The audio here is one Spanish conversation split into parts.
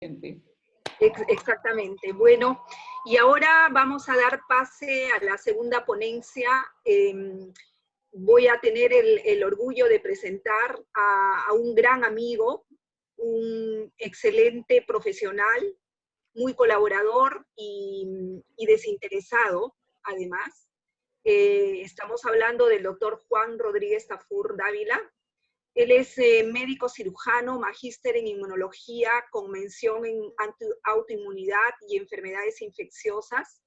Exactamente. Bueno, y ahora vamos a dar pase a la segunda ponencia. Voy a tener el orgullo de presentar a un gran amigo, un excelente profesional, muy colaborador y desinteresado, además. Estamos hablando del doctor Juan Rodríguez Tafur Dávila. Él es médico cirujano, magíster en inmunología, con mención en autoinmunidad y enfermedades infecciosas.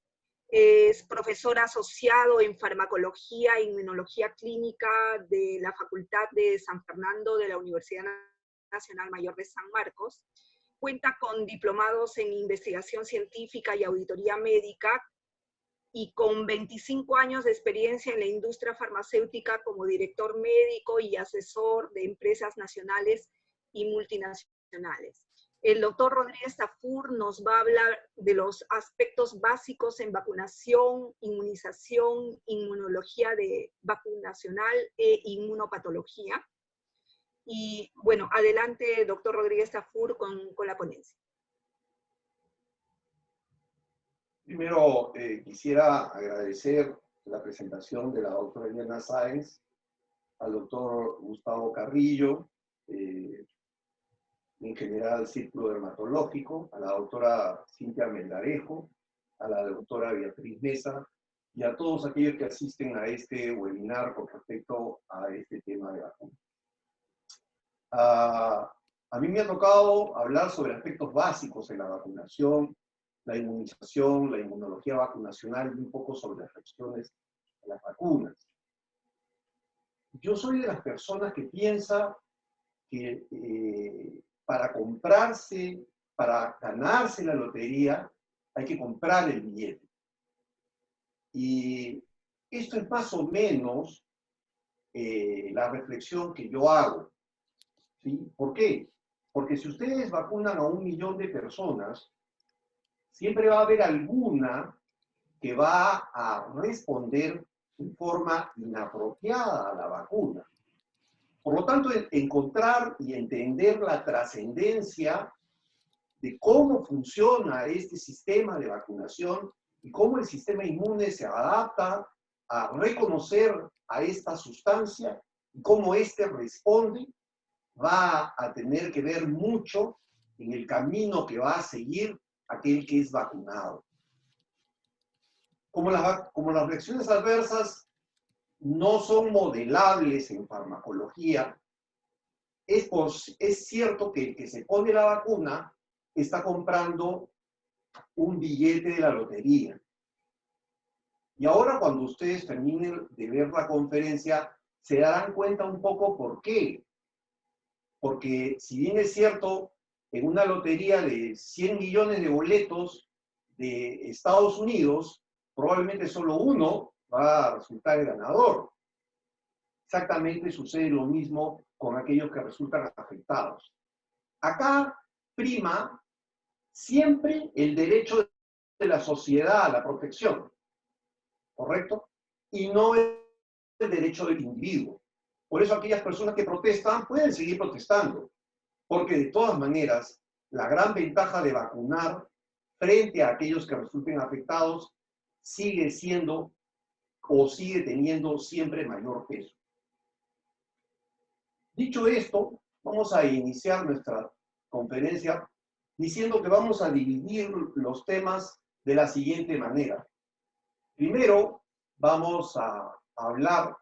Es profesor asociado en farmacología e inmunología clínica de la Facultad de San Fernando de la Universidad Nacional Mayor de San Marcos. Cuenta con diplomados en investigación científica y auditoría médica, y con 25 años de experiencia en la industria farmacéutica como director médico y asesor de empresas nacionales y multinacionales. El doctor Rodríguez Tafur nos va a hablar de los aspectos básicos en vacunación, inmunización, inmunología vacunacional e inmunopatología. Y bueno, adelante, doctor Rodríguez Tafur, con la ponencia. Primero, quisiera agradecer la presentación de la doctora Eliana Sáenz, al doctor Gustavo Carrillo, en general del Círculo Dermatológico, a la doctora Cintia Melgarejo, a la doctora Beatriz Mesa, y a todos aquellos que asisten a este webinar con respecto a este tema de vacunas. A mí me ha tocado hablar sobre aspectos básicos en la vacunación, la inmunización, la inmunología vacunacional y un poco sobre las reacciones a las vacunas. Yo soy de las personas que piensa que para ganarse la lotería, hay que comprar el billete. Y esto es más o menos la reflexión que yo hago. ¿Sí? ¿Por qué? Porque si ustedes vacunan a 1 millón de personas, siempre va a haber alguna que va a responder en forma inapropiada a la vacuna. Por lo tanto, encontrar y entender la trascendencia de cómo funciona este sistema de vacunación y cómo el sistema inmune se adapta a reconocer a esta sustancia y cómo éste responde, va a tener que ver mucho en el camino que va a seguir aquel que es vacunado. Como las reacciones adversas no son modelables en farmacología, es cierto que el que se pone la vacuna está comprando un billete de la lotería. Y ahora cuando ustedes terminen de ver la conferencia, se darán cuenta un poco por qué. Porque si bien es cierto, en una lotería de 100 millones de boletos de Estados Unidos, probablemente solo uno va a resultar el ganador. Exactamente sucede lo mismo con aquellos que resultan afectados. Acá prima siempre el derecho de la sociedad a la protección, ¿correcto? Y no el derecho del individuo. Por eso aquellas personas que protestan pueden seguir protestando, porque de todas maneras la gran ventaja de vacunar frente a aquellos que resulten afectados sigue siendo o sigue teniendo siempre mayor peso. Dicho esto, vamos a iniciar nuestra conferencia diciendo que vamos a dividir los temas de la siguiente manera. Primero, vamos a hablar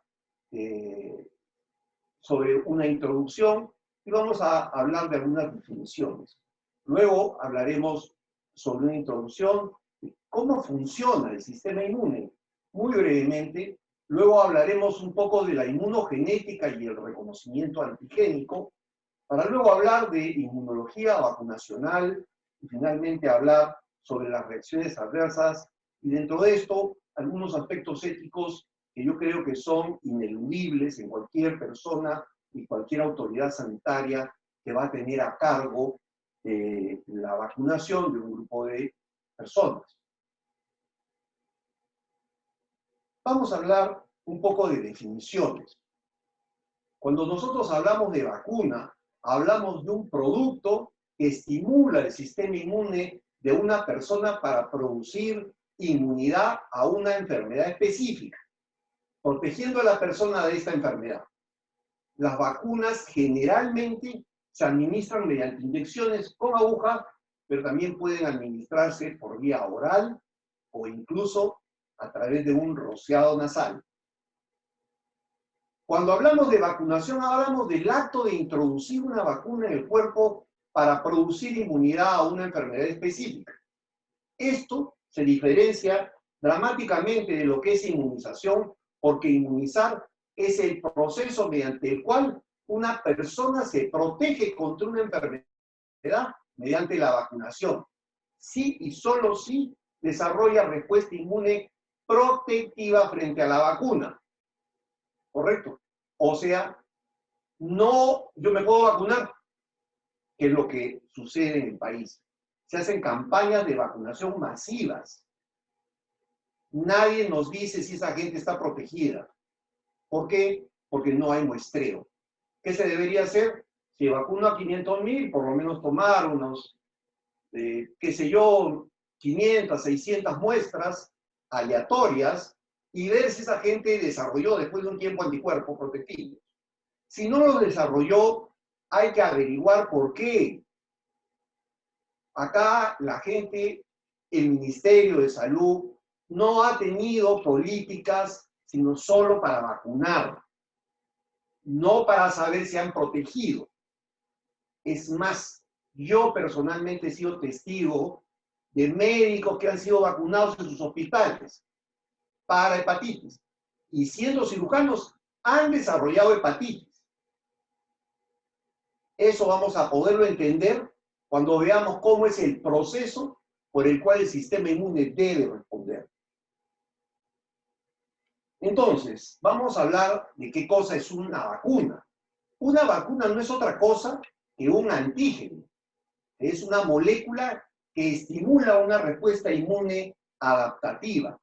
sobre una introducción y vamos a hablar de algunas definiciones. Luego hablaremos sobre una introducción de cómo funciona el sistema inmune, muy brevemente. Luego hablaremos un poco de la inmunogenética y el reconocimiento antigénico, para luego hablar de inmunología vacunacional y finalmente hablar sobre las reacciones adversas y dentro de esto algunos aspectos éticos que yo creo que son ineludibles en cualquier persona y cualquier autoridad sanitaria que va a tener a cargo la vacunación de un grupo de personas. Vamos a hablar un poco de definiciones. Cuando nosotros hablamos de vacuna, hablamos de un producto que estimula el sistema inmune de una persona para producir inmunidad a una enfermedad específica, protegiendo a la persona de esta enfermedad. Las vacunas generalmente se administran mediante inyecciones con aguja, pero también pueden administrarse por vía oral o incluso a través de un rociado nasal. Cuando hablamos de vacunación, hablamos del acto de introducir una vacuna en el cuerpo para producir inmunidad a una enfermedad específica. Esto se diferencia dramáticamente de lo que es inmunización, porque inmunizar es el proceso mediante el cual una persona se protege contra una enfermedad mediante la vacunación. Sí y solo si desarrolla respuesta inmune protectiva frente a la vacuna. ¿Correcto? O sea, no, yo me puedo vacunar, que es lo que sucede en el país. Se hacen campañas de vacunación masivas. Nadie nos dice si esa gente está protegida. ¿Por qué? Porque no hay muestreo. ¿Qué se debería hacer? Si vacuno a 500.000, por lo menos tomar unos, qué sé yo, 500, 600 muestras aleatorias y ver si esa gente desarrolló después de un tiempo anticuerpos protectivos. Si no los desarrolló, hay que averiguar por qué. Acá la gente, el Ministerio de Salud, no ha tenido políticas sino solo para vacunar, no para saber si han protegido. Es más, yo personalmente he sido testigo de médicos que han sido vacunados en sus hospitales para hepatitis y siendo cirujanos han desarrollado hepatitis. Eso vamos a poderlo entender cuando veamos cómo es el proceso por el cual el sistema inmune debe responder. Entonces, vamos a hablar de qué cosa es una vacuna. Una vacuna no es otra cosa que un antígeno. Es una molécula que estimula una respuesta inmune adaptativa.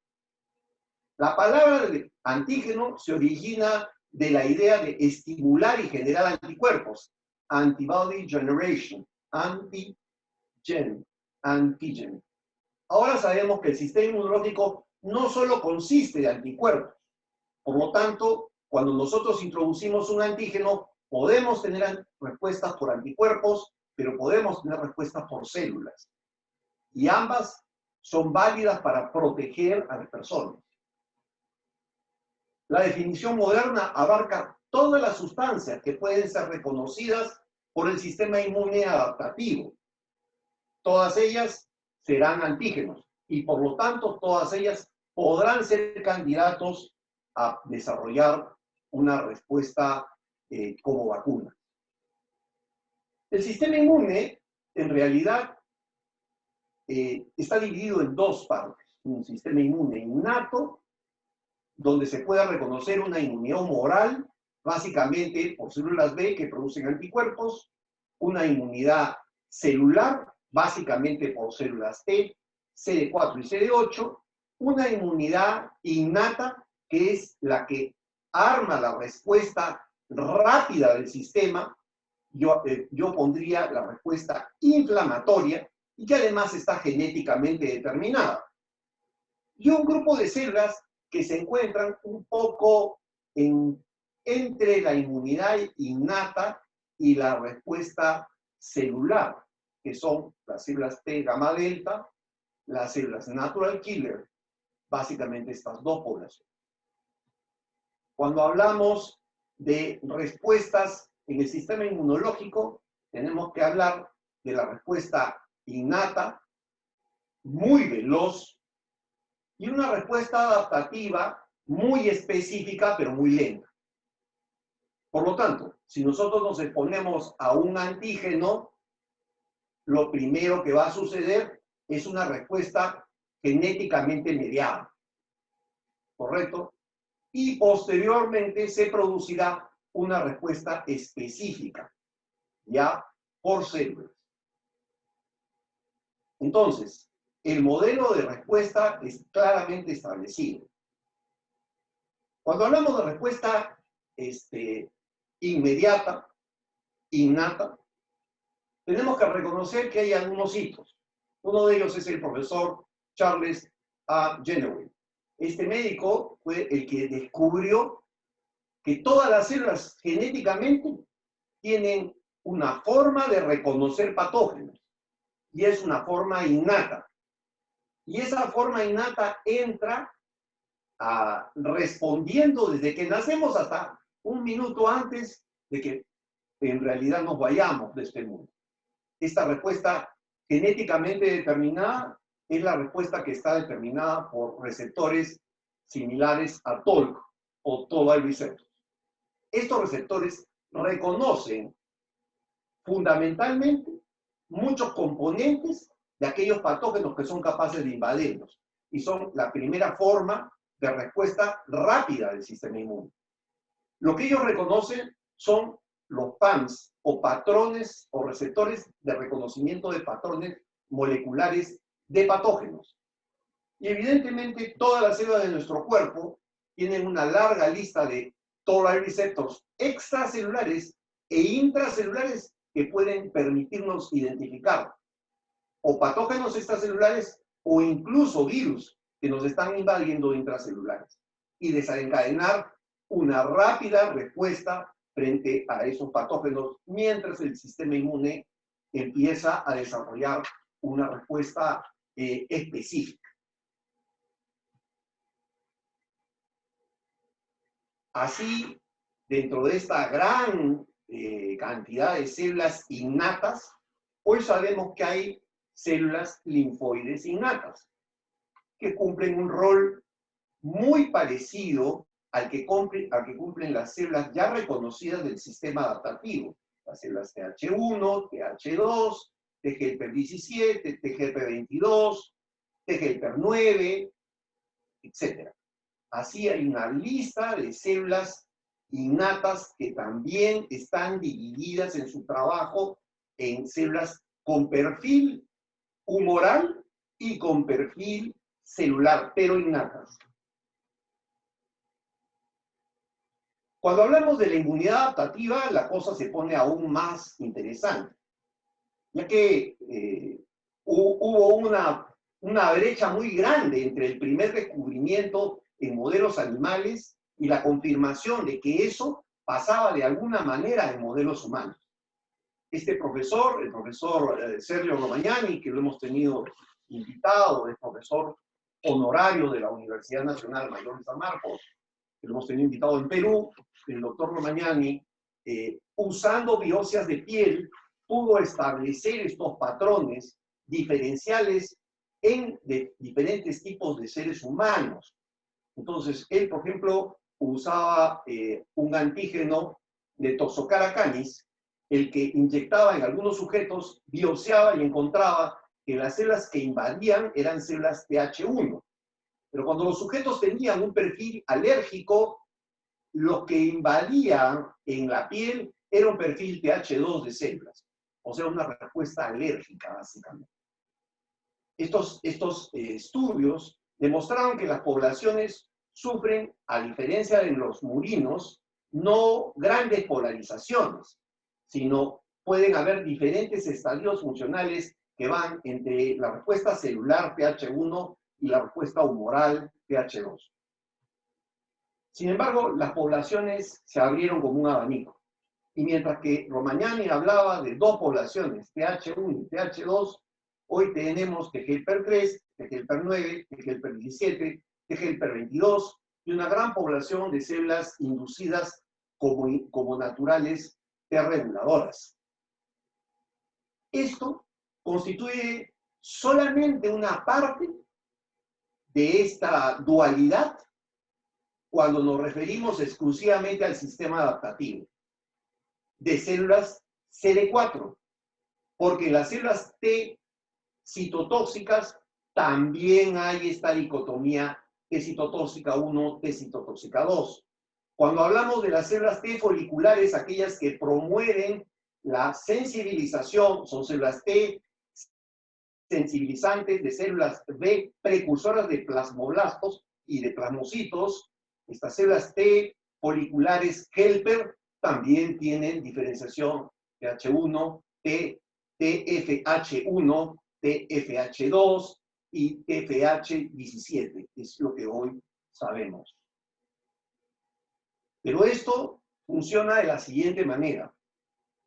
La palabra de antígeno se origina de la idea de estimular y generar anticuerpos. Antibody generation, antigen. Ahora sabemos que el sistema inmunológico no solo consiste de anticuerpos. Por lo tanto, cuando nosotros introducimos un antígeno, podemos tener respuestas por anticuerpos, pero podemos tener respuestas por células. Y ambas son válidas para proteger a las personas. La definición moderna abarca todas las sustancias que pueden ser reconocidas por el sistema inmune adaptativo. Todas ellas serán antígenos y por lo tanto todas ellas podrán ser candidatos a desarrollar una respuesta como vacuna. El sistema inmune en realidad está dividido en dos partes. Un sistema inmune innato, donde se pueda reconocer una inmunidad humoral, básicamente por células B que producen anticuerpos, una inmunidad celular, básicamente por células T, CD4 y CD8, una inmunidad innata, que es la que arma la respuesta rápida del sistema. Yo pondría la respuesta inflamatoria y que además está genéticamente determinada. Y un grupo de células que se encuentran un poco entre la inmunidad innata y la respuesta celular, que son las células T gamma delta, las células natural killer, básicamente estas dos poblaciones. Cuando hablamos de respuestas en el sistema inmunológico, tenemos que hablar de la respuesta innata, muy veloz, y una respuesta adaptativa muy específica, pero muy lenta. Por lo tanto, si nosotros nos exponemos a un antígeno, lo primero que va a suceder es una respuesta genéticamente mediada. ¿Correcto? Y posteriormente se producirá una respuesta específica, ya por células. Entonces, el modelo de respuesta es claramente establecido. Cuando hablamos de respuesta inmediata, innata, tenemos que reconocer que hay algunos hitos. Uno de ellos es el profesor Charles A. Genoway. Este médico fue el que descubrió que todas las células genéticamente tienen una forma de reconocer patógenos, y es una forma innata. Y esa forma innata entra respondiendo desde que nacemos hasta un minuto antes de que en realidad nos vayamos de este mundo. Esta respuesta genéticamente determinada es la respuesta que está determinada por receptores similares a TOLC o Toll-like receptors. Estos receptores reconocen fundamentalmente muchos componentes de aquellos patógenos que son capaces de invadirnos, y son la primera forma de respuesta rápida del sistema inmune. Lo que ellos reconocen son los PAMs, o patrones o receptores de reconocimiento de patrones moleculares de patógenos. Y evidentemente todas las células de nuestro cuerpo tienen una larga lista de Toll-like receptors extracelulares e intracelulares que pueden permitirnos identificar o patógenos extracelulares o incluso virus que nos están invadiendo intracelulares, y desencadenar una rápida respuesta frente a esos patógenos mientras el sistema inmune empieza a desarrollar una respuesta específica. Así, dentro de esta gran cantidad de células innatas, hoy sabemos que hay células linfoides innatas, que cumplen un rol muy parecido al que cumplen las células ya reconocidas del sistema adaptativo, las células TH1, TH2, TGLP17, TGLP22, TGLP9, etc. Así hay una lista de células innatas que también están divididas en su trabajo en células con perfil humoral y con perfil celular, pero innatas. Cuando hablamos de la inmunidad adaptativa, la cosa se pone aún más interesante, ya que hubo una brecha muy grande entre el primer descubrimiento en modelos animales y la confirmación de que eso pasaba de alguna manera en modelos humanos. Este profesor, el profesor Sergio Romagnani, que lo hemos tenido invitado, es profesor honorario de la Universidad Nacional Mayor de San Marcos, que lo hemos tenido invitado en Perú, el doctor Romagnani, usando biopsias de piel, pudo establecer estos patrones diferenciales en diferentes tipos de seres humanos. Entonces, él, por ejemplo, usaba un antígeno de Toxocara canis, el que inyectaba en algunos sujetos, biopsiaba y encontraba que las células que invadían eran células TH1. Pero cuando los sujetos tenían un perfil alérgico, lo que invadía en la piel era un perfil TH2 de células. O sea, una respuesta alérgica, básicamente. Estos estudios demostraron que las poblaciones sufren, a diferencia de los murinos, no grandes polarizaciones, sino pueden haber diferentes estadios funcionales que van entre la respuesta celular TH1 y la respuesta humoral TH2. Sin embargo, las poblaciones se abrieron como un abanico. Y mientras que Romagnani hablaba de dos poblaciones, TH1 y TH2, hoy tenemos TGLP3, TGLP9, TGLP17, TGLP22 y una gran población de células inducidas como naturales T reguladoras. Esto constituye solamente una parte de esta dualidad cuando nos referimos exclusivamente al sistema adaptativo de células CD4, porque en las células T citotóxicas también hay esta dicotomía T citotóxica 1, T citotóxica 2. Cuando hablamos de las células T foliculares, aquellas que promueven la sensibilización, son células T sensibilizantes de células B precursoras de plasmoblastos y de plasmocitos. Estas células T foliculares helper también tienen diferenciación TH1, T TFH1, TFH2 y TFH17, es lo que hoy sabemos. Pero esto funciona de la siguiente manera,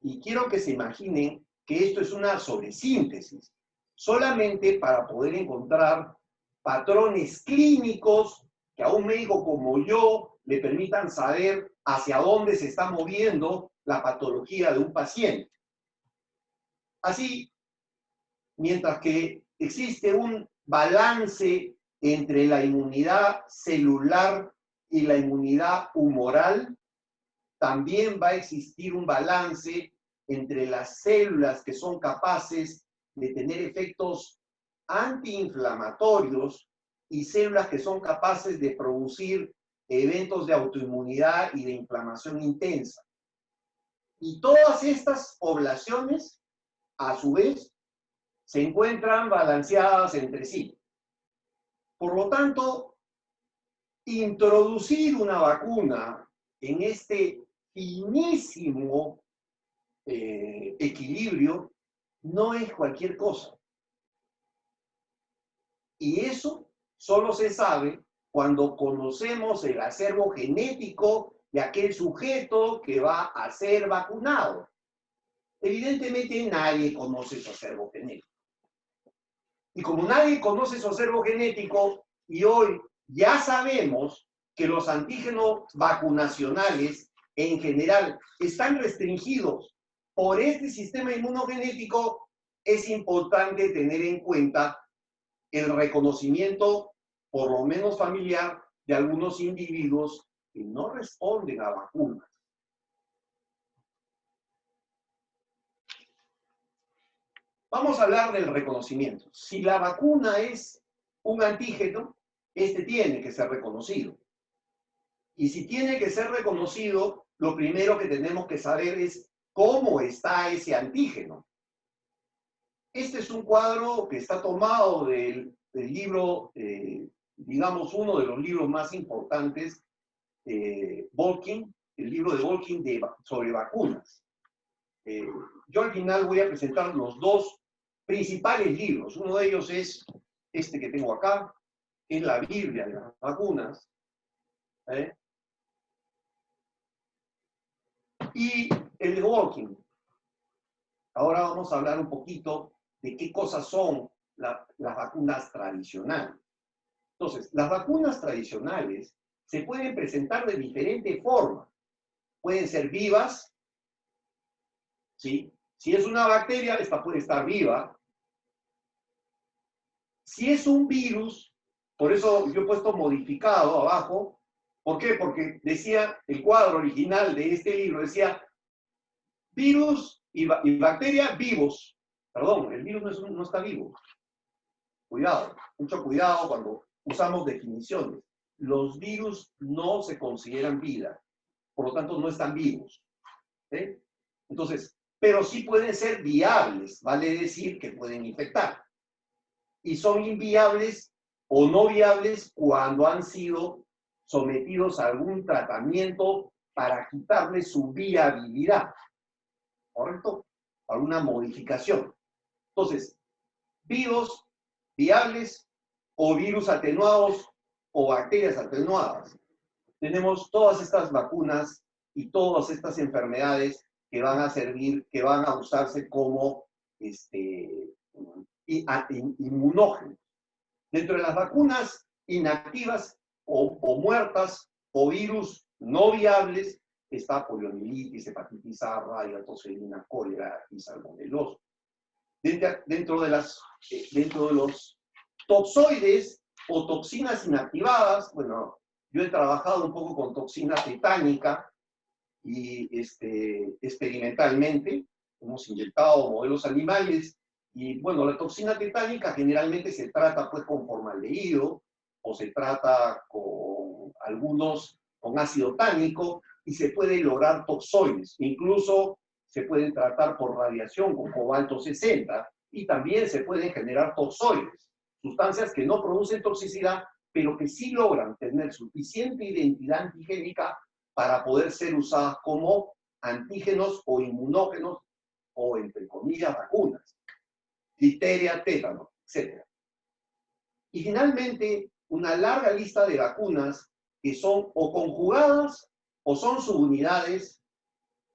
y quiero que se imaginen que esto es una sobresíntesis, solamente para poder encontrar patrones clínicos que a un médico como yo le permitan saber hacia dónde se está moviendo la patología de un paciente. Así, mientras que existe un balance entre la inmunidad celular y la inmunidad humoral, también va a existir un balance entre las células que son capaces de tener efectos antiinflamatorios y células que son capaces de producir eventos de autoinmunidad y de inflamación intensa. Y todas estas poblaciones, a su vez, se encuentran balanceadas entre sí. Por lo tanto, introducir una vacuna en este finísimo equilibrio no es cualquier cosa. Y eso solo se sabe cuando conocemos el acervo genético de aquel sujeto que va a ser vacunado. Evidentemente nadie conoce su acervo genético. Y como nadie conoce su acervo genético, y hoy ya sabemos que los antígenos vacunacionales en general están restringidos por este sistema inmunogenético, es importante tener en cuenta el reconocimiento, por lo menos familiar, de algunos individuos que no responden a vacunas. Vamos a hablar del reconocimiento. Si la vacuna es un antígeno, este tiene que ser reconocido. Y si tiene que ser reconocido, lo primero que tenemos que saber es cómo está ese antígeno. Este es un cuadro que está tomado del libro, digamos, uno de los libros más importantes, Bolkin, el libro de Bolkin sobre vacunas. Yo al final voy a presentar los dos principales libros. Uno de ellos es este que tengo acá, que es la Biblia de las vacunas. Y el de Bolkin. Ahora vamos a hablar un poquito de qué cosas son las vacunas tradicionales. Entonces, las vacunas tradicionales se pueden presentar de diferente forma. Pueden ser vivas, ¿sí? Si es una bacteria, esta puede estar viva. Si es un virus, por eso yo he puesto modificado abajo. ¿Por qué? Porque decía, el cuadro original de este libro decía virus y bacteria vivos. Perdón, el virus no está vivo. Cuidado, mucho cuidado cuando usamos definiciones. Los virus no se consideran vida, por lo tanto no están vivos. Entonces, pero sí pueden ser viables, vale decir que pueden infectar. Y son inviables o no viables cuando han sido sometidos a algún tratamiento para quitarle su viabilidad. ¿Correcto? Alguna modificación. Entonces, vivos, viables, o virus atenuados, o bacterias atenuadas. Tenemos todas estas vacunas y todas estas enfermedades que van a servir, que van a usarse como inmunógenos. Dentro de las vacunas inactivas o muertas o virus no viables, está poliomielitis, hepatitis A, rabia, toselina, cólera y salmonelosis. Dentro de los toxoides o toxinas inactivadas, bueno, yo he trabajado un poco con toxina tetánica y experimentalmente hemos inyectado modelos animales y bueno, la toxina tetánica generalmente se trata pues con formaldehído o se trata con con ácido tánico y se puede lograr toxoides. Incluso se pueden tratar por radiación con cobalto 60 y también se pueden generar toxoides, sustancias que no producen toxicidad, pero que sí logran tener suficiente identidad antigénica para poder ser usadas como antígenos o inmunógenos o, entre comillas, vacunas, difteria, tétano, etc. Y finalmente, una larga lista de vacunas que son o conjugadas o son subunidades,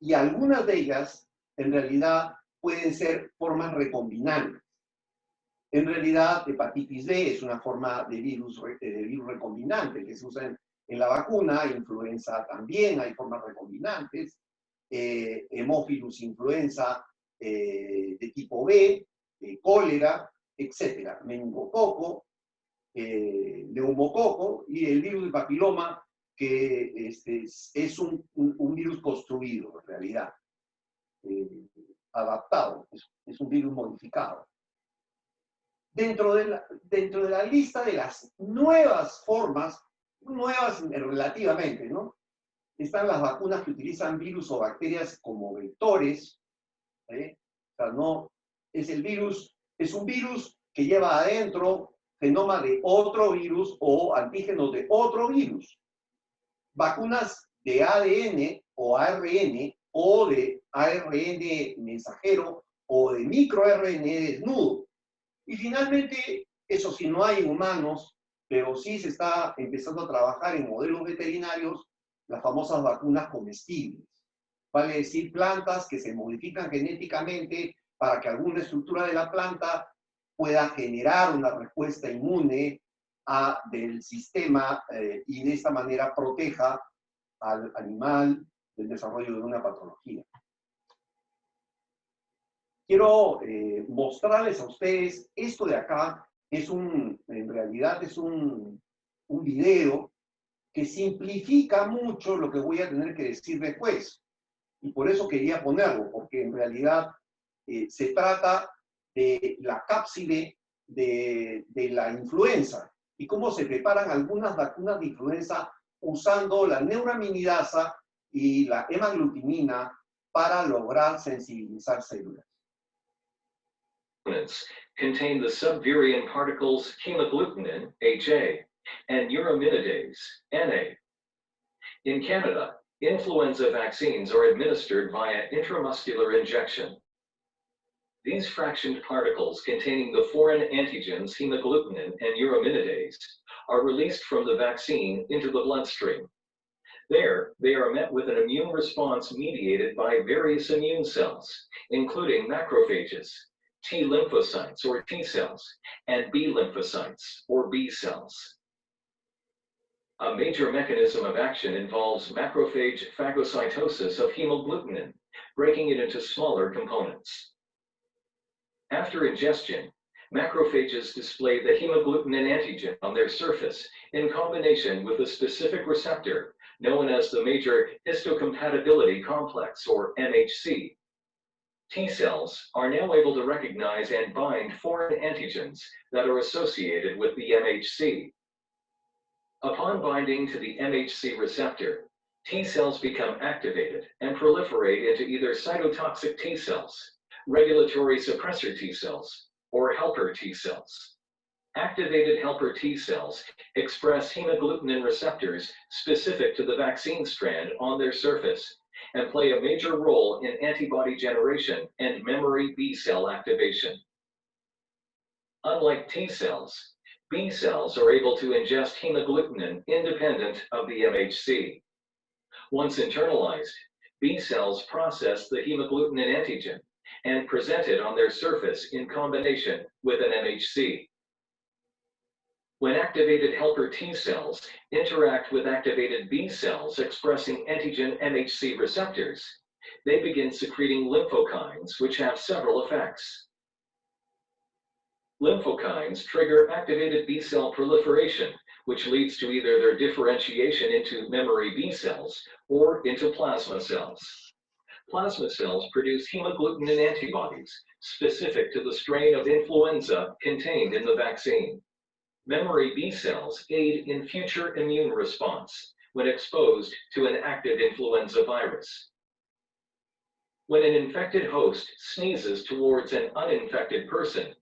y algunas de ellas, en realidad, pueden ser formas recombinantes. En realidad, hepatitis B es una forma de virus recombinante que se usa en la vacuna, influenza también hay formas recombinantes, hemófilus influenza de tipo B, cólera, etc. Meningococo, neumococo y el virus del papiloma, que es un virus construido en realidad, adaptado, es un virus modificado. Dentro de la lista de las nuevas formas, nuevas relativamente, ¿no? Están las vacunas que utilizan virus o bacterias como vectores, O sea, no, es un virus que lleva adentro genoma de otro virus o antígenos de otro virus. Vacunas de ADN o ARN o de ARN mensajero o de microRNA desnudo. Y finalmente, eso sí, no hay humanos, pero sí se está empezando a trabajar en modelos veterinarios, las famosas vacunas comestibles. Vale decir, plantas que se modifican genéticamente para que alguna estructura de la planta pueda generar una respuesta inmune del sistema y de esta manera proteja al animal del desarrollo de una patología. Quiero mostrarles a ustedes, esto de acá en realidad es un video que simplifica mucho lo que voy a tener que decir después. Y por eso quería ponerlo, porque en realidad se trata de la cápside de la influenza y cómo se preparan algunas vacunas de influenza usando la neuraminidasa y la hemaglutinina para lograr sensibilizar células. Contain the subvirion particles hemagglutinin, HA, and neuraminidase, NA. In Canada, influenza vaccines are administered via intramuscular injection. These fractioned particles containing the foreign antigens hemagglutinin and neuraminidase are released from the vaccine into the bloodstream. There, they are met with an immune response mediated by various immune cells, including macrophages, T lymphocytes or T cells, and B lymphocytes or B cells. A major mechanism of action involves macrophage phagocytosis of hemagglutinin, breaking it into smaller components. After ingestion, macrophages display the hemagglutinin antigen on their surface in combination with a specific receptor known as the major histocompatibility complex, or MHC. T cells are now able to recognize and bind foreign antigens that are associated with the MHC. Upon binding to the MHC receptor, T cells become activated and proliferate into either cytotoxic T cells, regulatory suppressor T cells, or helper T cells. Activated helper T cells express hemagglutinin receptors specific to the vaccine strand on their surface and play a major role in antibody generation and memory B cell activation. Unlike T cells, B cells are able to ingest hemagglutinin independent of the MHC. Once internalized, B cells process the hemagglutinin antigen and present it on their surface in combination with an MHC. When activated helper T cells interact with activated B cells expressing antigen MHC receptors, they begin secreting lymphokines, which have several effects. Lymphokines trigger activated B cell proliferation, which leads to either their differentiation into memory B cells or into plasma cells. Plasma cells produce hemagglutinin antibodies specific to the strain of influenza contained in the vaccine. Memory B cells aid in future immune response when exposed to an active influenza virus. When an infected host sneezes towards an uninfected person,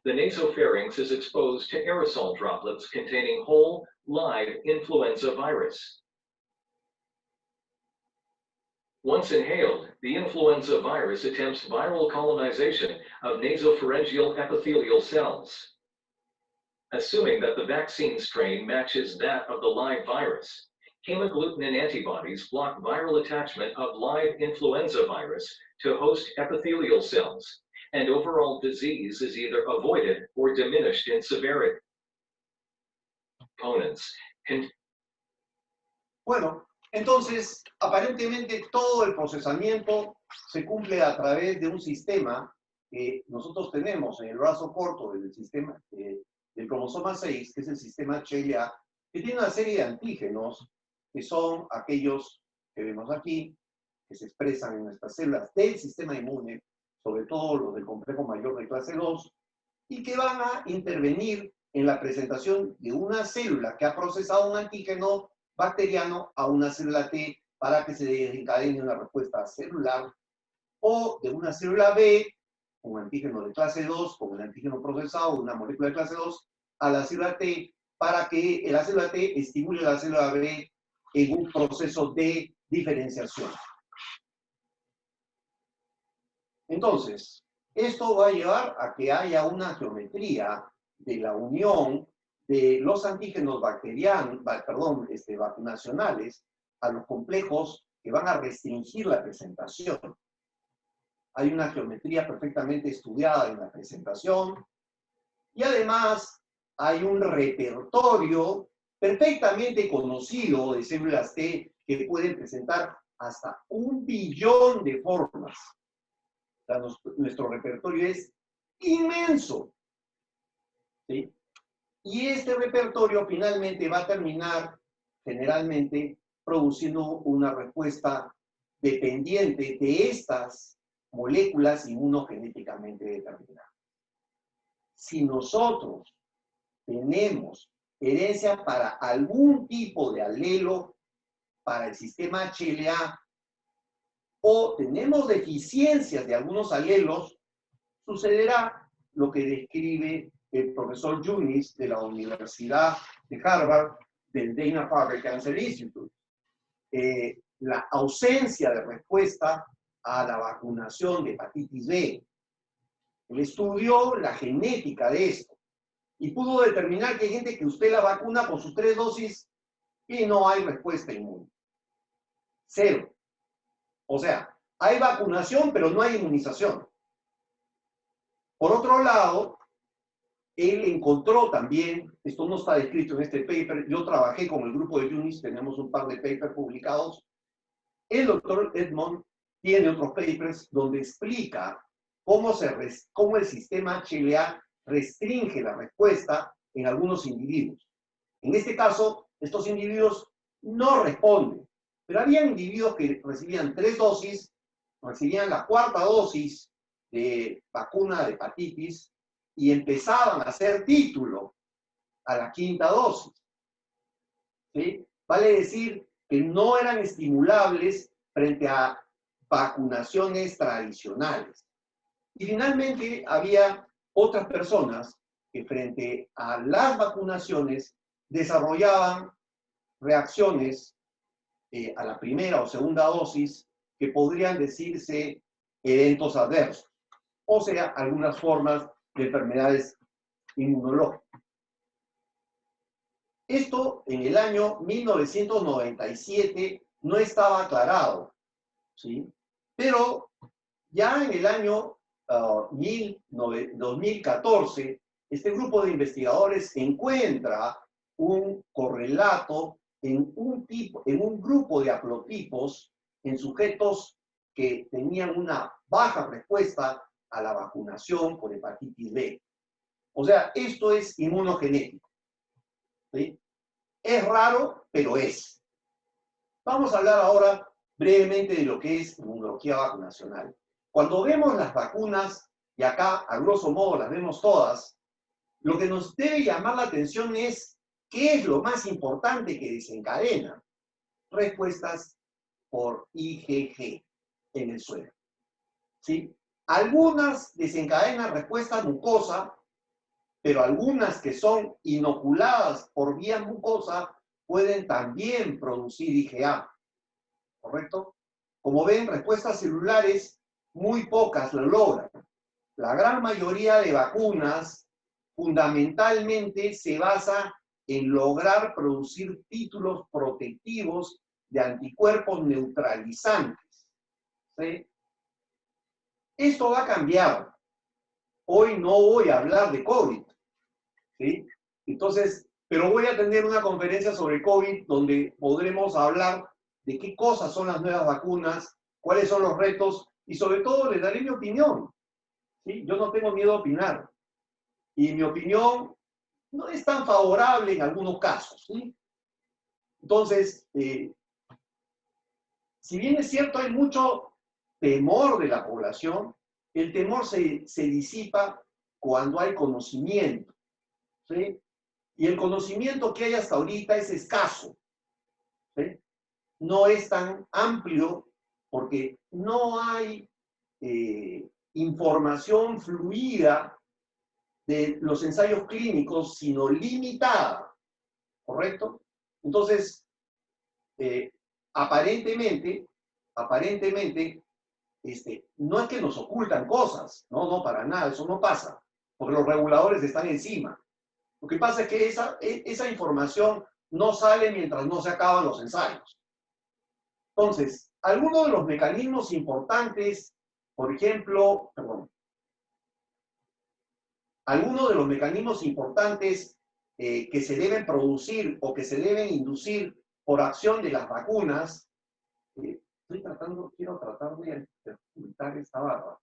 the nasopharynx is exposed to aerosol droplets containing whole, live influenza virus. Once inhaled, the influenza virus attempts viral colonization of nasopharyngeal epithelial cells. Assuming that the vaccine strain matches that of the live virus, hemagglutinin antibodies block viral attachment of live influenza virus to host epithelial cells, and overall disease is either avoided or diminished in severity. Components. Bueno, entonces, aparentemente todo el procesamiento se cumple a través de un sistema que nosotros tenemos en el brazo corto del sistema del cromosoma 6, que es el sistema HLA, que tiene una serie de antígenos, que son aquellos que vemos aquí, que se expresan en nuestras células del sistema inmune, sobre todo los del complejo mayor de clase 2, y que van a intervenir en la presentación de una célula que ha procesado un antígeno bacteriano a una célula T para que se desencadene una respuesta celular, o de una célula B, un antígeno de clase 2, con el antígeno procesado, una molécula de clase 2, a la célula T, para que la célula T estimule a la célula B en un proceso de diferenciación. Entonces, esto va a llevar a que haya una geometría de la unión de los antígenos vacunacionales a los complejos que van a restringir la presentación. Hay una geometría perfectamente estudiada en la presentación y además hay un repertorio perfectamente conocido de células T que pueden presentar hasta 1 billón de formas. O sea, nuestro repertorio es inmenso, ¿sí? Y este repertorio finalmente va a terminar generalmente produciendo una respuesta dependiente de estas moléculas inmunogenéticamente determinadas. Si nosotros tenemos herencia para algún tipo de alelo para el sistema HLA o tenemos deficiencias de algunos alelos, sucederá lo que describe el profesor Yunis de la Universidad de Harvard, del Dana-Farber Cancer Institute. La ausencia de respuesta a la vacunación de hepatitis B. Él estudió la genética de esto y pudo determinar que hay gente que usted la vacuna con sus 3 dosis y no hay respuesta inmune. 0. O sea, hay vacunación, pero no hay inmunización. Por otro lado, él encontró también, esto no está descrito en este paper, yo trabajé con el grupo de Yunis, tenemos un par de papers publicados. El doctor Edmond tiene otros papers donde explica cómo el sistema HLA restringe la respuesta en algunos individuos. En este caso, estos individuos no responden, pero había individuos que recibían 3 dosis, recibían la 4ª dosis de vacuna de hepatitis y empezaban a hacer título a la 5ª dosis. ¿Sí? Vale decir que no eran estimulables frente a vacunaciones tradicionales. Y finalmente había otras personas que frente a las vacunaciones desarrollaban reacciones a la 1ª o 2ª dosis que podrían decirse eventos adversos, o sea, algunas formas de enfermedades inmunológicas. Esto en el año 1997 no estaba aclarado, ¿sí? Pero ya en el año 2014, este grupo de investigadores encuentra un correlato en un grupo de haplotipos en sujetos que tenían una baja respuesta a la vacunación por hepatitis B. O sea, esto es inmunogenético, ¿sí? Es raro, pero es. Vamos a hablar ahora brevemente de lo que es inmunología vacunacional. Cuando vemos las vacunas, y acá a grosso modo las vemos todas, lo que nos debe llamar la atención es qué es lo más importante que desencadena respuestas por IgG en el suelo, ¿sí? Algunas desencadenan respuesta mucosa, pero algunas que son inoculadas por vía mucosa pueden también producir IgA, ¿correcto? Como ven, respuestas celulares, muy pocas lo logran. La gran mayoría de vacunas fundamentalmente se basa en lograr producir títulos protectivos de anticuerpos neutralizantes. ¿Sí? Esto va a cambiar. Hoy no voy a hablar de COVID. ¿Sí? Entonces, pero voy a tener una conferencia sobre COVID donde podremos hablar de qué cosas son las nuevas vacunas, cuáles son los retos y sobre todo les daré mi opinión. ¿Sí? Yo no tengo miedo a opinar. Y mi opinión no es tan favorable en algunos casos. ¿Sí? Entonces, si bien es cierto, hay mucho temor de la población, el temor se disipa cuando hay conocimiento. ¿Sí? Y el conocimiento que hay hasta ahorita es escaso. ¿Sí? No es tan amplio porque no hay información fluida de los ensayos clínicos, sino limitada. ¿Correcto? Entonces, aparentemente, no es que nos ocultan cosas, no, para nada, eso no pasa, porque los reguladores están encima. Lo que pasa es que esa información no sale mientras no se acaban los ensayos. Entonces, algunos de los mecanismos importantes, por ejemplo, algunos de los mecanismos importantes que se deben producir o que se deben inducir por acción de las vacunas, quiero tratar de ocultar esta barra.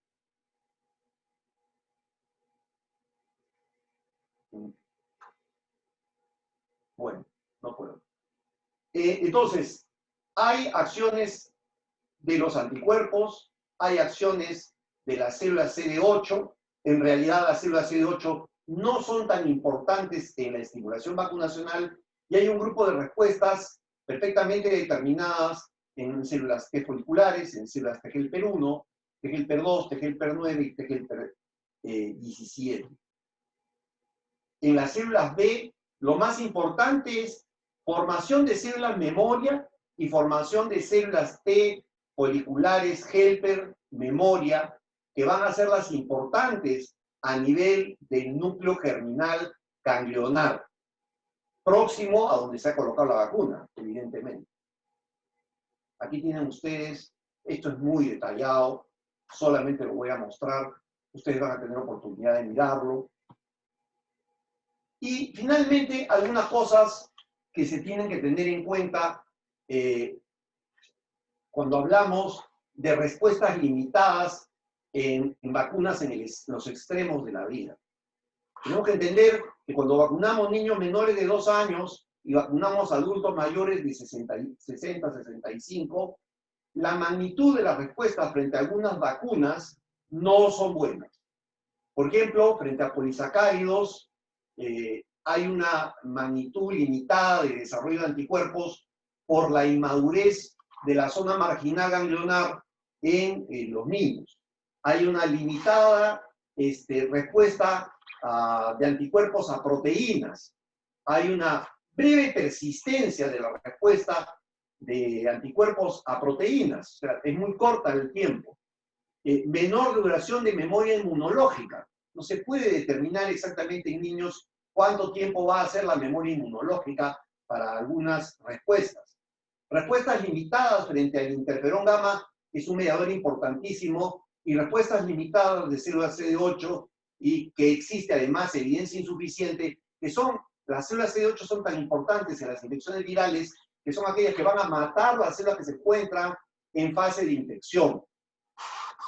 Bueno, no puedo. Entonces, hay acciones de los anticuerpos, hay acciones de las células CD8. En realidad, las células CD8 no son tan importantes en la estimulación vacunacional y hay un grupo de respuestas perfectamente determinadas en células T foliculares, en células T helper 1, T helper 2, T helper 9 y T helper 17. En las células B, lo más importante es formación de células memoria y formación de células T foliculares, helper, memoria, que van a ser las importantes a nivel del núcleo germinal ganglionar, próximo a donde se ha colocado la vacuna, evidentemente. Aquí tienen ustedes, esto es muy detallado, solamente lo voy a mostrar, ustedes van a tener oportunidad de mirarlo. Y finalmente, algunas cosas que se tienen que tener en cuenta cuando hablamos de respuestas limitadas en vacunas en los extremos de la vida. Tenemos que entender que cuando vacunamos niños menores de 2 años y vacunamos adultos mayores de 60, 65, la magnitud de las respuestas frente a algunas vacunas no son buenas. Por ejemplo, frente a polisacáridos, hay una magnitud limitada de desarrollo de anticuerpos por la inmadurez de la zona marginal ganglionar en los niños. Hay una limitada respuesta de anticuerpos a proteínas. Hay una breve persistencia de la respuesta de anticuerpos a proteínas. O sea, es muy corta el tiempo. Menor duración de memoria inmunológica. No se puede determinar exactamente en niños cuánto tiempo va a ser la memoria inmunológica para algunas respuestas. Respuestas limitadas frente al interferón gamma es un mediador importantísimo, y respuestas limitadas de células CD8, y que existe además evidencia insuficiente, que son, las células CD8 son tan importantes en las infecciones virales, que son aquellas que van a matar las células que se encuentran en fase de infección.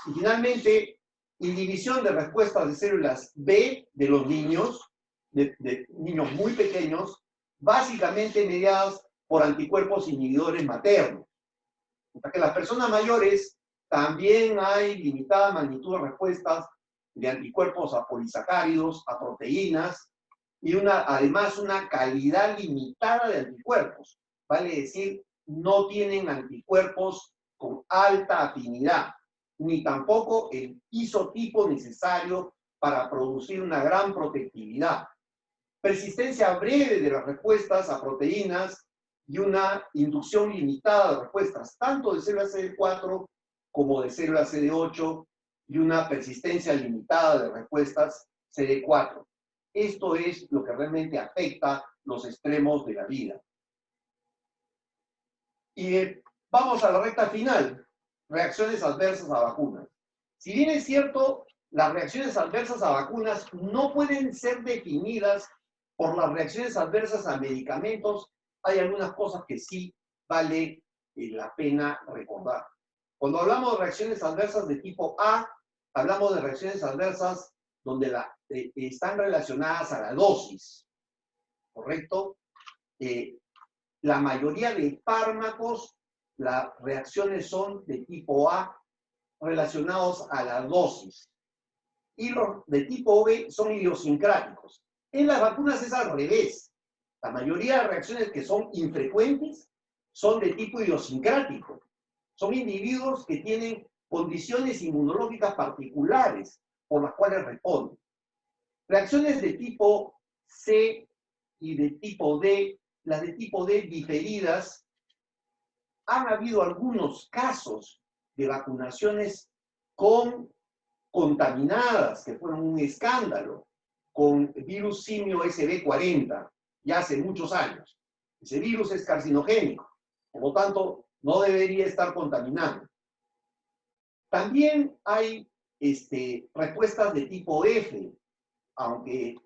Y finalmente, inhibición de respuestas de células B de los niños, de niños muy pequeños, básicamente mediadas por anticuerpos inhibidores maternos. Para que las personas mayores también hay limitada magnitud de respuestas de anticuerpos a polisacáridos, a proteínas, y además una calidad limitada de anticuerpos. Vale decir, no tienen anticuerpos con alta afinidad, ni tampoco el isotipo necesario para producir una gran protectividad. Persistencia breve de las respuestas a proteínas y una inducción limitada de respuestas, tanto de células CD4 como de células CD8, y una persistencia limitada de respuestas CD4. Esto es lo que realmente afecta los extremos de la vida. Y vamos a la recta final, reacciones adversas a vacunas. Si bien es cierto, las reacciones adversas a vacunas no pueden ser definidas por las reacciones adversas a medicamentos, hay algunas cosas que sí vale la pena recordar. Cuando hablamos de reacciones adversas de tipo A, hablamos de reacciones adversas donde están relacionadas a la dosis, ¿correcto? La mayoría de fármacos, las reacciones son de tipo A relacionados a la dosis. Y los de tipo B son idiosincráticos. En las vacunas es al revés. La mayoría de reacciones que son infrecuentes son de tipo idiosincrático. Son individuos que tienen condiciones inmunológicas particulares por las cuales responden. Reacciones de tipo C y de tipo D, las de tipo D diferidas, han habido algunos casos de vacunaciones contaminadas, que fueron un escándalo, con virus simio SB40, ya hace muchos años. Ese virus es carcinogénico, por lo tanto, no debería estar contaminando. También hay respuestas de tipo F, aunque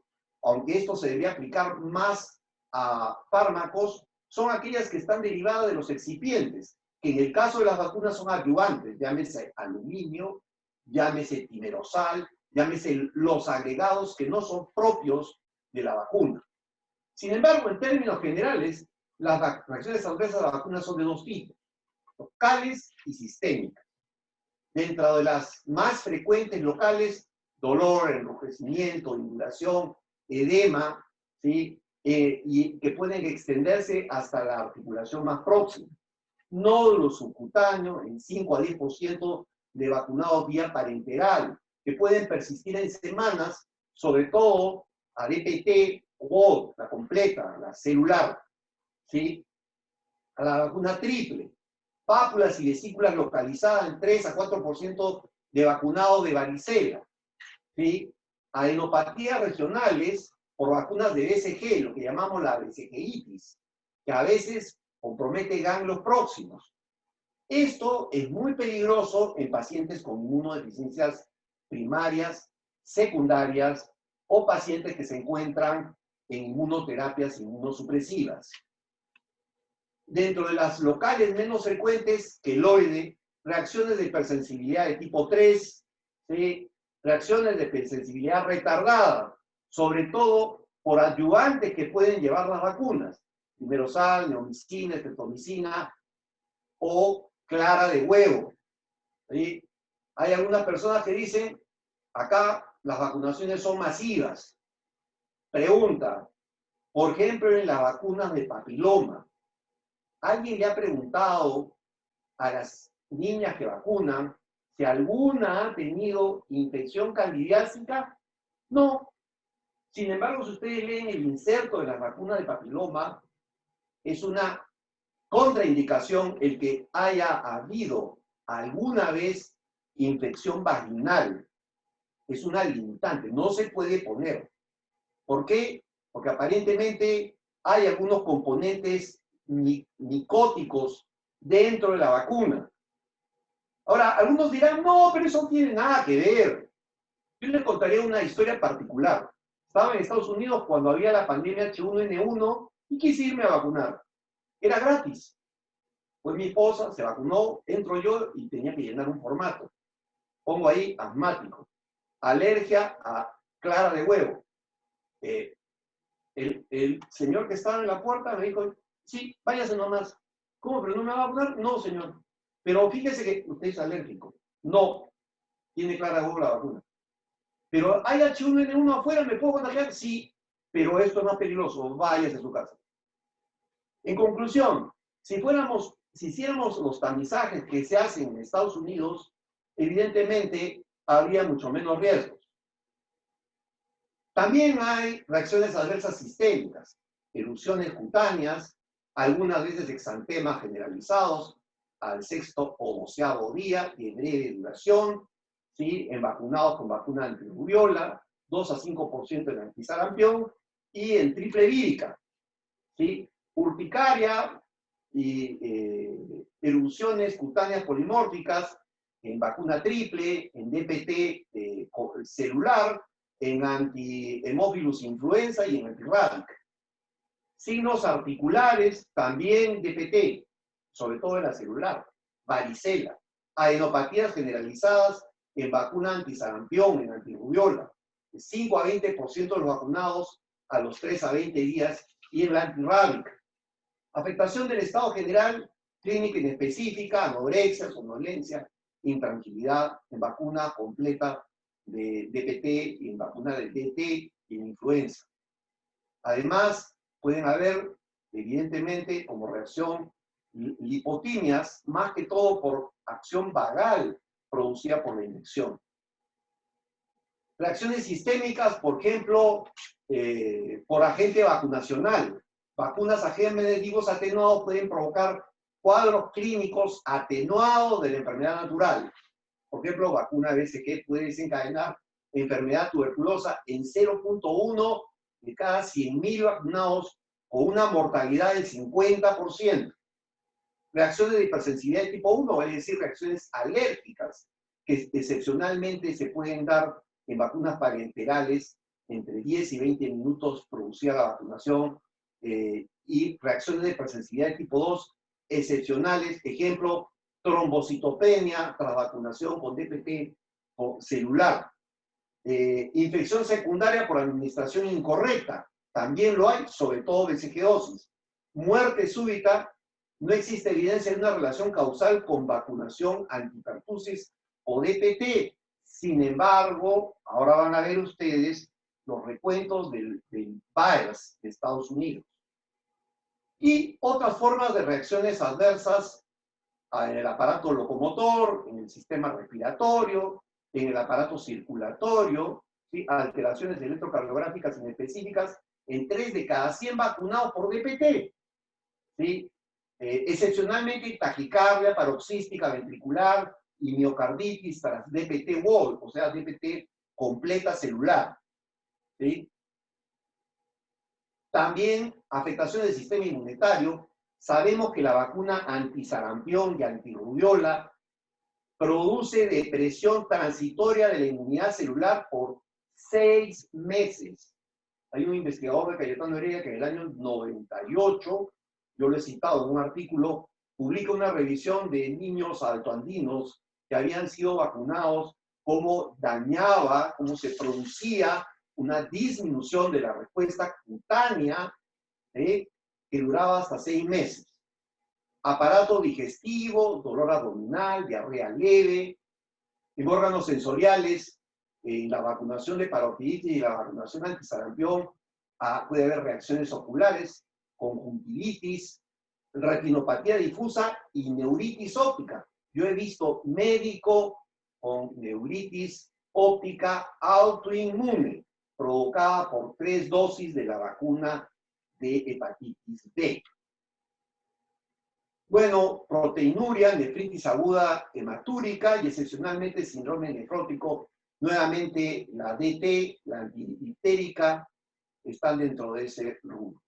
esto se debería aplicar más a fármacos, son aquellas que están derivadas de los excipientes, que en el caso de las vacunas son adyuvantes, llámese aluminio, llámese timerosal, llámese los agregados que no son propios de la vacuna. Sin embargo, en términos generales, las reacciones adversas a la vacuna son de dos tipos, locales y sistémicas. Dentro de las más frecuentes locales, dolor, enrojecimiento, induración, edema, ¿sí? Y que pueden extenderse hasta la articulación más próxima. Nódulo subcutáneo en 5 a 10% de vacunados vía parenteral, que pueden persistir en semanas, sobre todo a DPT o la completa, la celular, ¿sí? A la vacuna triple, pápulas y vesículas localizadas en 3 a 4% de vacunados de varicela, ¿sí? Adenopatías regionales por vacunas de BCG, lo que llamamos la BCGitis, que a veces compromete ganglios próximos. Esto es muy peligroso en pacientes con inmunodeficiencias primarias, secundarias o pacientes que se encuentran en inmunoterapias inmunosupresivas. Dentro de las locales menos frecuentes, queloide, reacciones de hipersensibilidad de tipo 3, ¿sí? Reacciones de hipersensibilidad retardada, sobre todo por adyuvantes que pueden llevar las vacunas, timerosal, neomicina, streptomicina o clara de huevo, ¿sí? Hay algunas personas que dicen, acá las vacunaciones son masivas. Pregunta, por ejemplo, en las vacunas de papiloma, ¿alguien le ha preguntado a las niñas que vacunan si alguna ha tenido infección candidiásica? No. Sin embargo, si ustedes leen el inserto de las vacunas de papiloma, es una contraindicación el que haya habido alguna vez infección vaginal. Es una limitante, no se puede poner. ¿Por qué? Porque aparentemente hay algunos componentes micóticos dentro de la vacuna. Ahora, algunos dirán, no, pero eso no tiene nada que ver. Yo les contaré una historia particular. Estaba en Estados Unidos cuando había la pandemia H1N1 y quise irme a vacunar. Era gratis. Fue mi esposa, se vacunó, entro yo y tenía que llenar un formato. Pongo ahí asmático, alergia a clara de huevo. El señor que estaba en la puerta me dijo, sí, váyase nomás. ¿Cómo, pero no me va a vacunar? No, señor. Pero fíjese que usted es alérgico. No, tiene clara de huevo la vacuna. Pero hay H1N1 afuera, ¿me puedo contagiar? Sí, pero esto es más peligroso, váyase a su casa. En conclusión, si hiciéramos los tamizajes que se hacen en Estados Unidos, evidentemente habría mucho menos riesgos. También hay reacciones adversas sistémicas, erupciones cutáneas, algunas veces exantemas generalizados al sexto o doceavo día de breve duración, ¿sí? En vacunados con vacuna antirrubiola, 2 a 5% en antisarampión y en triple vírica, ¿sí? Urticaria y erupciones cutáneas polimórficas en vacuna triple, en DPT celular, en anti-Haemophilus influenza y en antirrábica. Signos articulares, también DPT, sobre todo en la celular, varicela, adenopatías generalizadas en vacuna antisarampión, en antirrubiola, 5 a 20% de los vacunados a los 3 a 20 días y en la antirrábica. Afectación del estado general, clínica inespecífica, anorexia, somnolencia, intranquilidad, en vacuna completa de DPT, en vacuna de DT y en influenza. Además, pueden haber, evidentemente, como reacción, lipotimias, más que todo por acción vagal producida por la inyección. Reacciones sistémicas, por ejemplo, por agente vacunacional. Vacunas a gérmenes vivos atenuados pueden provocar cuadros clínicos atenuados de la enfermedad natural. Por ejemplo, vacuna BCG puede desencadenar enfermedad tuberculosa en 0.1 de cada 100.000 vacunados con una mortalidad del 50%. Reacciones de hipersensibilidad de tipo 1, es decir, reacciones alérgicas, que excepcionalmente se pueden dar en vacunas parenterales entre 10 y 20 minutos producida la vacunación, y reacciones de hipersensibilidad de tipo 2 excepcionales, ejemplo, trombocitopenia tras vacunación con DPT o celular. Infección secundaria por administración incorrecta, también lo hay, sobre todo vesigeosis. Muerte súbita, no existe evidencia de una relación causal con vacunación antipertusis o DPT. Sin embargo, ahora van a ver ustedes los recuentos del VAERS de Estados Unidos. Y otras formas de reacciones adversas en el aparato locomotor, en el sistema respiratorio, en el aparato circulatorio, ¿sí? Alteraciones electrocardiográficas inespecíficas en 3 de cada 100 vacunados por DPT, ¿sí? Excepcionalmente taquicardia paroxística ventricular y miocarditis tras DPT-WOL, o sea, DPT completa celular, ¿sí? También afectaciones del sistema inmunitario. Sabemos que la vacuna antisarampión y antirrubiola produce depresión transitoria de la inmunidad celular por 6 meses. Hay un investigador de Cayetano Heredia que en el año 98, yo lo he citado en un artículo, publica una revisión de niños altoandinos que habían sido vacunados, cómo dañaba, cómo se producía una disminución de la respuesta cutánea, que duraba hasta 6 meses. Aparato digestivo, dolor abdominal, diarrea leve, en órganos sensoriales, en la vacunación de parotiditis y la vacunación antisarampión, puede haber reacciones oculares, conjuntivitis, retinopatía difusa y neuritis óptica. Yo he visto médico con neuritis óptica autoinmune, provocada por 3 dosis de la vacuna de hepatitis B. Bueno, proteinuria, nefritis aguda hematúrica y excepcionalmente síndrome nefrótico. Nuevamente la DT, la antidiptérica, están dentro de ese rubro.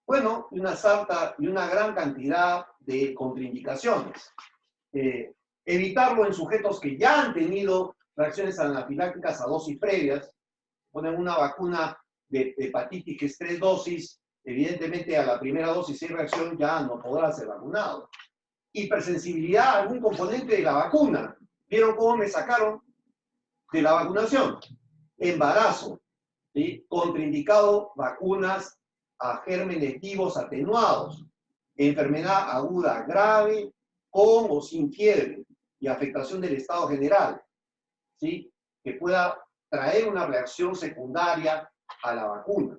Bueno, y una gran cantidad de contraindicaciones. Evitarlo en sujetos que ya han tenido reacciones anafilácticas a dosis previas. Ponen una vacuna de hepatitis que es 3 dosis, evidentemente a la primera dosis sin reacción ya no podrá ser vacunado. Hipersensibilidad a algún componente de la vacuna. ¿Vieron cómo me sacaron de la vacunación? Embarazo, ¿sí? Contraindicado vacunas a gérmenes vivos atenuados. Enfermedad aguda grave, con o sin fiebre y afectación del estado general, ¿sí? Que pueda traer una reacción secundaria a la vacuna.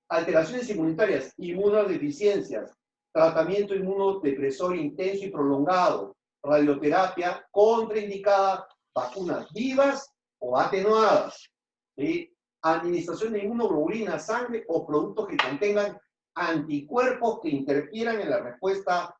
Alteraciones inmunitarias, inmunodeficiencias, tratamiento inmunodepresor intenso y prolongado, radioterapia contraindicada, vacunas vivas o atenuadas, ¿sí? Administración de inmunoglobulina, sangre o productos que contengan anticuerpos que interfieran en la respuesta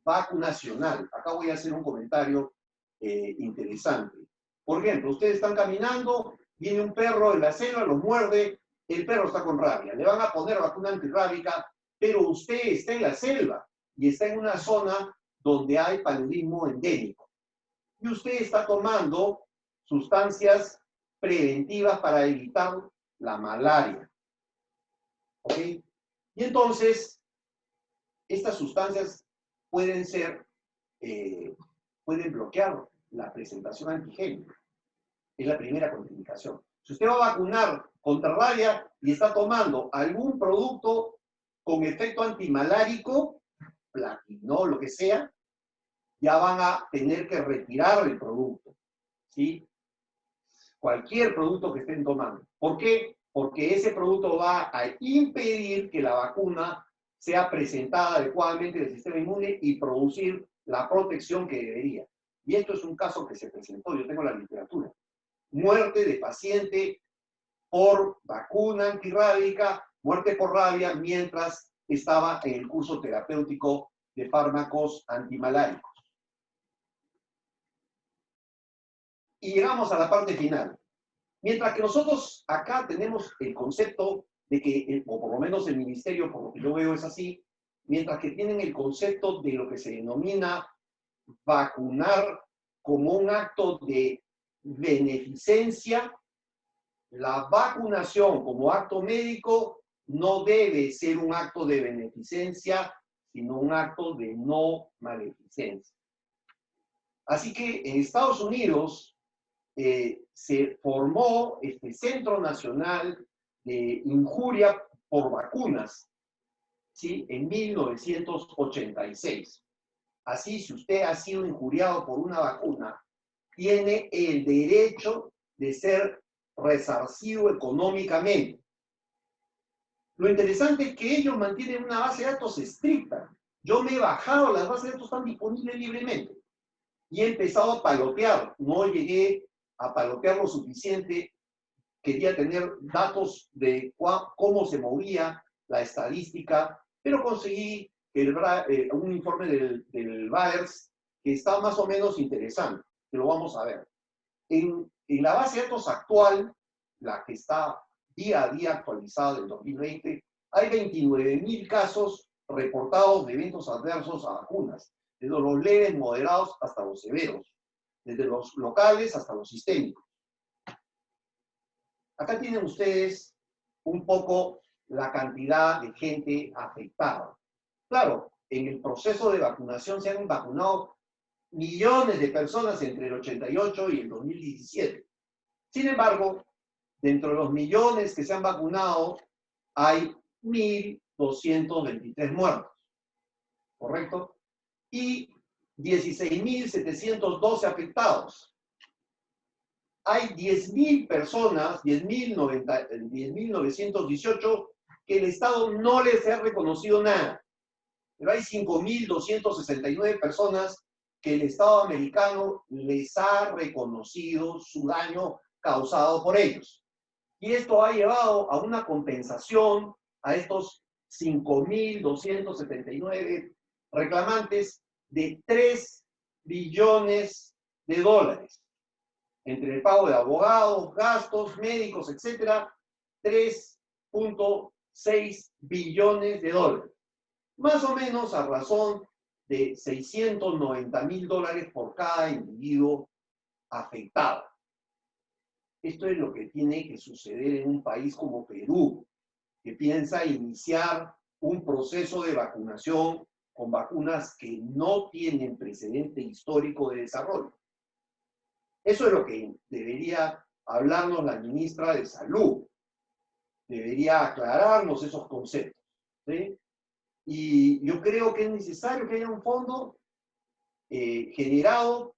vacunacional. Acá voy a hacer un comentario interesante. Por ejemplo, ustedes están caminando, viene un perro en la selva, los muerde, el perro está con rabia. Le van a poner vacuna antirrábica, pero usted está en la selva y está en una zona donde hay paludismo endémico. Y usted está tomando sustancias preventivas para evitar la malaria. ¿Ok? Y entonces, estas sustancias pueden pueden bloquear la presentación antigénica. Es la primera contraindicación. Si usted va a vacunar contra rabia y está tomando algún producto con efecto antimalárico, platinol, lo que sea, ya van a tener que retirar el producto. ¿Sí? Cualquier producto que estén tomando. ¿Por qué? Porque ese producto va a impedir que la vacuna sea presentada adecuadamente del sistema inmune y producir la protección que debería. Y esto es un caso que se presentó, yo tengo la literatura. Muerte de paciente por vacuna antirrábica, muerte por rabia, mientras estaba en el curso terapéutico de fármacos antimaláricos. Y llegamos a la parte final. Mientras que nosotros acá tenemos el concepto de que, o por lo menos el ministerio, por lo que yo veo es así, mientras que tienen el concepto de lo que se denomina vacunar como un acto de beneficencia, la vacunación como acto médico no debe ser un acto de beneficencia, sino un acto de no maleficencia. Así que en Estados Unidos se formó este Centro Nacional de Injuria por Vacunas, ¿sí? En 1986. Así, si usted ha sido injuriado por una vacuna, tiene el derecho de ser resarcido económicamente. Lo interesante es que ellos mantienen una base de datos estricta. Yo me he bajado, las bases de datos están disponibles libremente. Y he empezado a palotear. No llegué a palotear lo suficiente. Quería tener datos de cómo se movía la estadística, pero conseguí un informe del VAERS que está más o menos interesante, que lo vamos a ver. En la base de datos actual, la que está día a día actualizada del 2020, hay 29.000 casos reportados de eventos adversos a vacunas, desde los leves, moderados hasta los severos, desde los locales hasta los sistémicos. Acá tienen ustedes un poco la cantidad de gente afectada. Claro, en el proceso de vacunación se han vacunado millones de personas entre el 88 y el 2017. Sin embargo, dentro de los millones que se han vacunado, hay 1.223 muertos, ¿correcto? Y 16.712 afectados. Hay 10.000 personas, 10.918, que el Estado no les ha reconocido nada. Pero hay 5.269 personas que el Estado americano les ha reconocido su daño causado por ellos. Y esto ha llevado a una compensación a estos 5.279 reclamantes de $3 billones. Entre el pago de abogados, gastos, médicos, etc., 3.6 billones de dólares. Más o menos a razón de $690.000 por cada individuo afectado. Esto es lo que tiene que suceder en un país como Perú, que piensa iniciar un proceso de vacunación con vacunas que no tienen precedente histórico de desarrollo. Eso es lo que debería hablarnos la ministra de Salud. Debería aclararnos esos conceptos, ¿sí? Y yo creo que es necesario que haya un fondo generado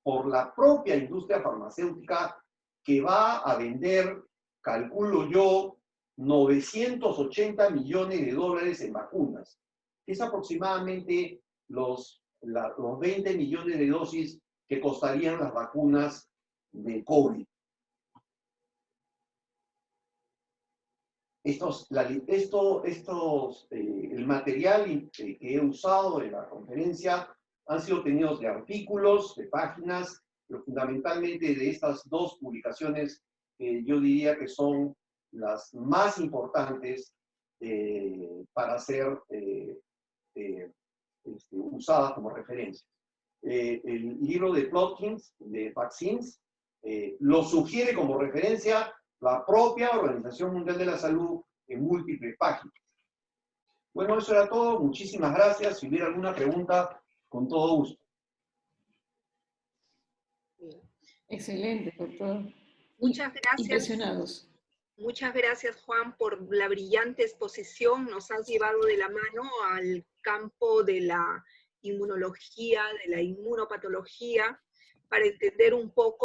por la propia industria farmacéutica que va a vender, calculo yo, $980 millones en vacunas. Es aproximadamente los 20 millones de dosis que costarían las vacunas de COVID. el material que he usado en la conferencia han sido obtenidos de artículos, de páginas, pero fundamentalmente de estas dos publicaciones que yo diría que son las más importantes para ser usadas como referencia. El libro de Plotkins, de Vaccines, lo sugiere como referencia la propia Organización Mundial de la Salud en múltiples páginas. Bueno, eso era todo. Muchísimas gracias. Si hubiera alguna pregunta, con todo gusto. Excelente, doctor. Muchas gracias. Impresionados. Muchas gracias, Juan, por la brillante exposición. Nos has llevado de la mano al campo de la inmunología, de la inmunopatología, para entender un poco